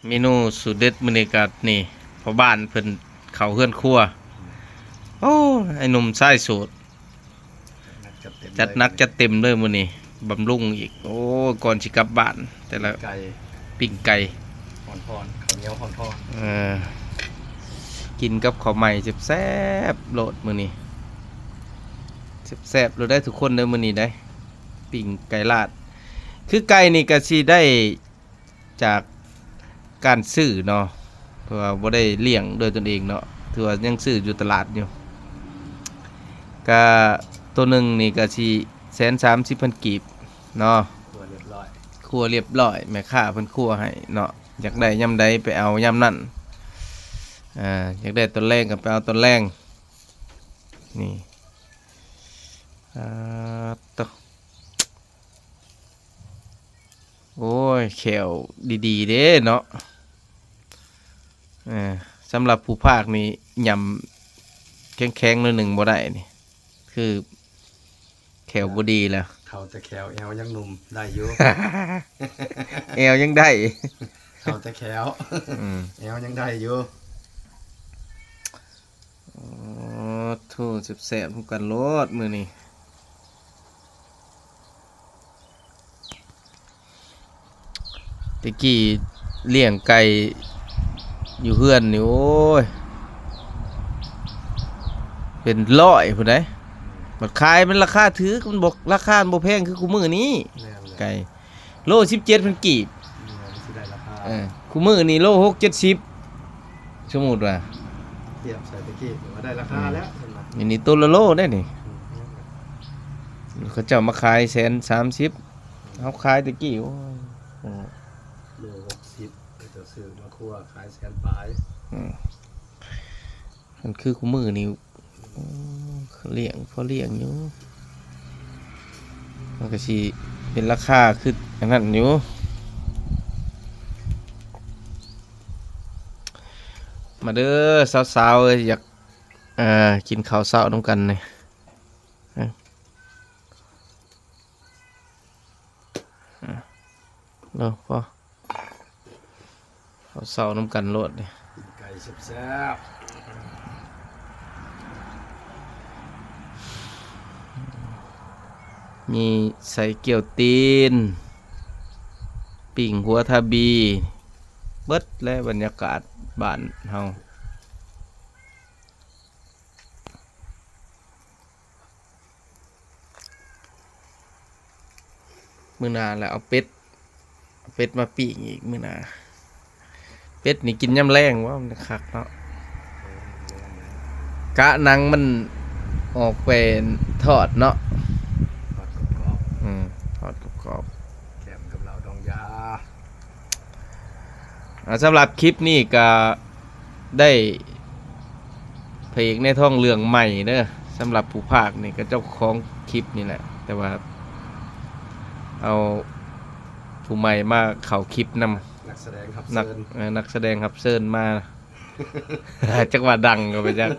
เมนูสูตรเด็ดมื้อนี้ก็นี่พ่อบ้านเพิ่นเข้าเฮือนครัวโอ้ไอ้หนุ่มชายโสดจัดหนักจัดเต็มเลยมื้อนี้บำรุงอีกโอ้ก่อนสิกลับบ้านแต่ละ ไก่ ปิ้งไก่ หอนทอนข้าวเหนียวหอนทอน เออกินกับข้าวใหม่แซ่บๆโลดมื้อนี้แซ่บๆเราได้ทุกคนเด้อมื้อนี้ได้ปิ้งไก่ลาดคือไก่นี่ก็สิได้จากการซื้อเนาะเพราะว่าบ่ได้เลี้ยงโดยตนเองเนาะถือว่ายังซื้ออยู่ตลาดอยู่ก็ตัวหนึงนี่ก็สิ130,000กีบเนาะ ตัวเรียบร้อย ครัวเรียบร้อยแม่ค้าเพิ่นครัวให้เนาะอยากได้ยำใดไปเอายำนั่นอยากได้ต้นแรงก็ไปเอาต้นแรงนี่ตวโอ้ยแขวดีๆเด้เนาะสำหรับผู้ภาคนี่ยำแข็งๆหน่อยหนึ่งบ่ได้นี่คือแขวบ่ดีแล้ว เขาตะแควแอวยังหนุ่มได้อยู่ แอวยังได้ เขาตะแควแอวยังได้อยู่ โอ้ทู่แซ่บๆทุกกันโลดมื้อนี้ตะกี้เลี้ยงไก่อยู่เฮือนนี่โอ้ยเป็นร้อยพุ่นใดบัดขายมันราคาถือมันบอกราคามันบ่แพงคือคู่มื้อนี้ แน่เลย ไก่โล17,000กีบ มันสิได้ราคา คู่มื้อนี้โล6-70สมมุติว่า เทียบใส่ตะกี้ถือว่าได้ราคาแล้วเห็นไหม อันนี้ตัวละโลได้นี่เขาเจ้ามาขาย130,000เอาขายตะกี้โอ้ย โล60จะซื้อมาคั่วขายแสนปลาย มันคือคู่มือนี่เขาเลี้ยงพอเลี้ยงอยู่มันก็สิเป็นราคาคืออันนั้นอยู่มาเด้อสาวๆเอ้ยอยากกินข้าวเช้าน้ำกันเลยเนาะพอข้าวเช้าน้ำกันโลดเลย กินไก่แซ่บ มีใส่เกี่ยวตีนปิ่งหัวทาบีเบิดและบรรยากาศบ้านเฮามื้อหน้าแล้วเอาเป็ดมาปิ้งอีกมื้อหน้าเป็ดนี่กินยำแรงว่ามันคักเนาะกะหนังมันออกเป็นทอดเนาะ ๆทอดกรอบ ทอดกรอบ ๆแกมกับเราดองยา สำหรับคลิปนี้ก็ได้เพลงในท้องเรื่องใหม่เด้อสำหรับผู้ภาคนี่ก็เจ้าของคลิปนี่แหละแต่ว่าเอาผู้ใหม่มาเข้าคลิปนำ นักแสดงครับ นัก เซิร์น นักแสดงครับเซิร์นมา จักว่าดังก็ไปจัก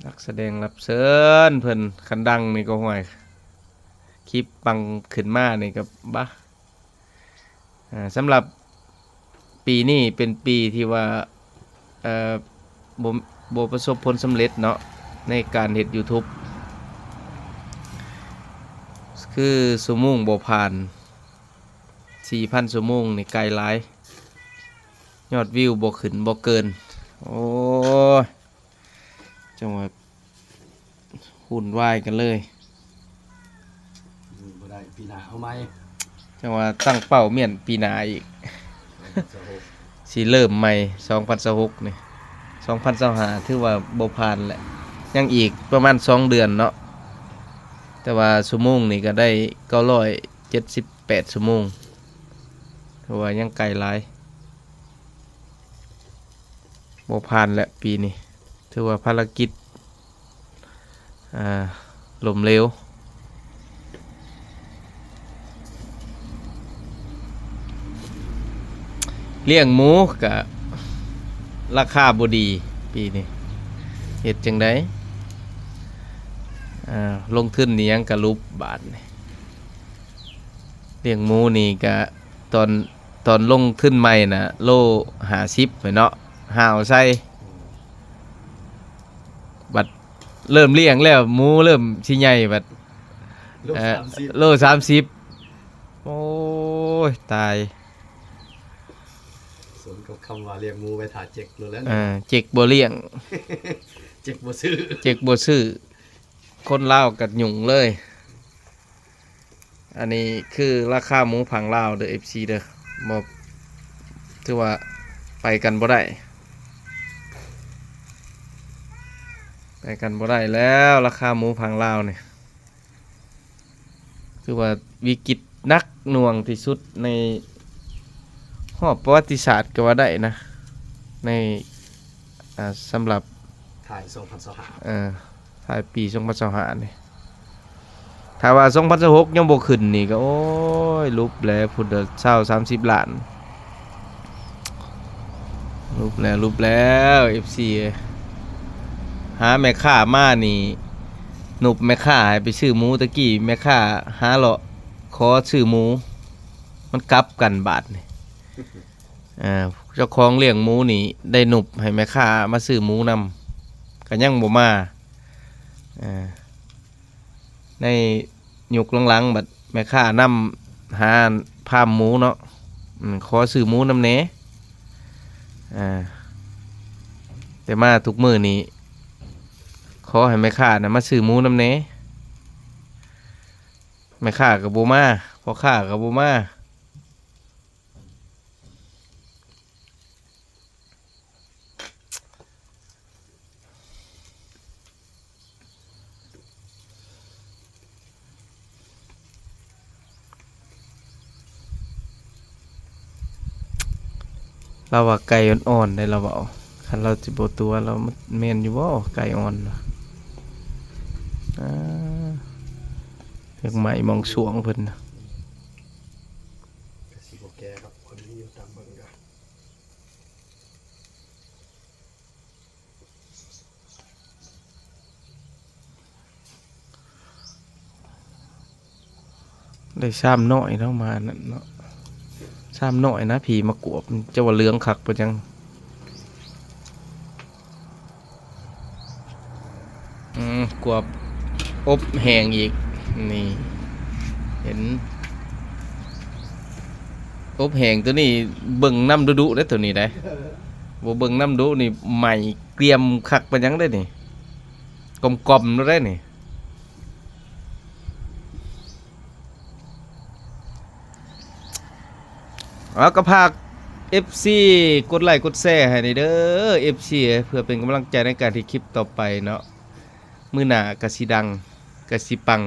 นักแสดงรับเชิญเพิ่นคันดังนี่ก็ห่วยคลิปปังขึ้นมานี่ก็บ้าสำหรับปีนี้เป็นปีที่ว่าบ่ประสบผลสำเร็จเนาะในการเฮ็ด YouTube คือชั่วโมงบ่ผ่าน 4,000 ชั่วโมงนี่ไกลหลายยอดวิวบ่ขึ้นบ่เกินโอ้ยจังหวะหุ่นวายกันเลย บ่ได้ปีหน้าเอาไหม จังหวะตั้งเป้าเมียนปีหน้าอีก สิเริ่มใหม่2026นี่2025ถือว่าบ่ผ่านแหละยังอีกประมาณ2เดือนเนาะแต่ว่าชั่วโมงนี่ก็ได้978ชั่วโมงถือว่ายังไกลหลายบ่ผ่านแหละปีนี้ถือว่าภารกิจล้มเหลวเลี้ยงหมูก็ราคาบ่ดีปีนี้เฮ็ดจังได๋ ลงทุนนี่ยังกะลุบบาทนี่เลี้ยงหมูนี่ก็ตอนตอนลงทุนใหม่น่ะโล50ไปเนาะหาวใส่บัดเริ่มเลี้ยงแล้วหมูเริ่มสิใหญ่บัด ลูก เอ่อ 30 โล30โอ้ยตาย สมกับคำว่าเรียกงูไปถ่าเจ็กรู้แล้ว เจ็กบ่เลี้ยง เจ็กบ่ซื้อ เจ็กบ่ซื้อคนลาวกัดหยุ่งเลย อันนี้คือราคาหมูผังลาวเด้อ FC เด้อบ่ถือว่าไปกันบ่ได้ไปกันบ่ได้แล้วราคาหมูผังลาวนี่คือว่าวิกฤตนักหน่วงที่สุดในรอบประวัติศาสตร์ก็ว่าได้นะในสำหรับ ถ่าย2025ท้ายปี2025นี่ถ้าว่า2026ยังบ่ขึ้นนี่ก็โอ้ยลุบแล้วพุ่นเด้อ20-30 ล้านลุบแล้ว FC เอ้ยหาแม่ค้ามานี่หนุบแม่ค้าให้ไปซื้อหมูตะกี้แม่ค้าหาเลาะขอซื้อหมูมันกลับกันบาทนี่เจ้าของเลี้ยงหมูนี่ได้หนุบให้แม่ค้ามาซื้อหมูนำก็ยังบ่มาในยุคหลังๆบัดแม่ค้านำหาพามหมูเนาะขอซื้อหมูนำแหน่แต่มาทุกมื้อนี้ขอให้แม่ค้าน่ะมาซื้อหมูนำแหน่แม่ค้าก็บ่มาพ่อค้าก็บ่มาเราว่าไก่อ่อนๆได้เราเว้าคันเราสิบ่ตัวเรามันแม่นอยู่บ่ไก่อ่อนน่ะเรียกใหม่มองสวงเพิ่นน่ะ ก็สิบ่แก่ครับคนที่อยู่ตามเบิ่งก็ ได้ซ้ำน้อยเนาะมานั่นเนาะซ้ำน้อยนะผีมากวบเจ้าว่าเหลืองคักปะจังกวบอบแห้งอีกนี่เห็นอบแห้งตัวนี้เบิ่งน้ำดุๆได้อตัวนี้ได้บ่เบิ่งน้ำดุนี่ใหม่เกรียมคักปะจังได้นี่กลมๆได้นี่เอาก็พาก FC กดไลค์กดแชร์ให้ในเด้อ FC เพื่อเป็นกำลังใจในการที่คลิปต่อไปเนาะมื้อหน้ากะสิดังกะสิปัง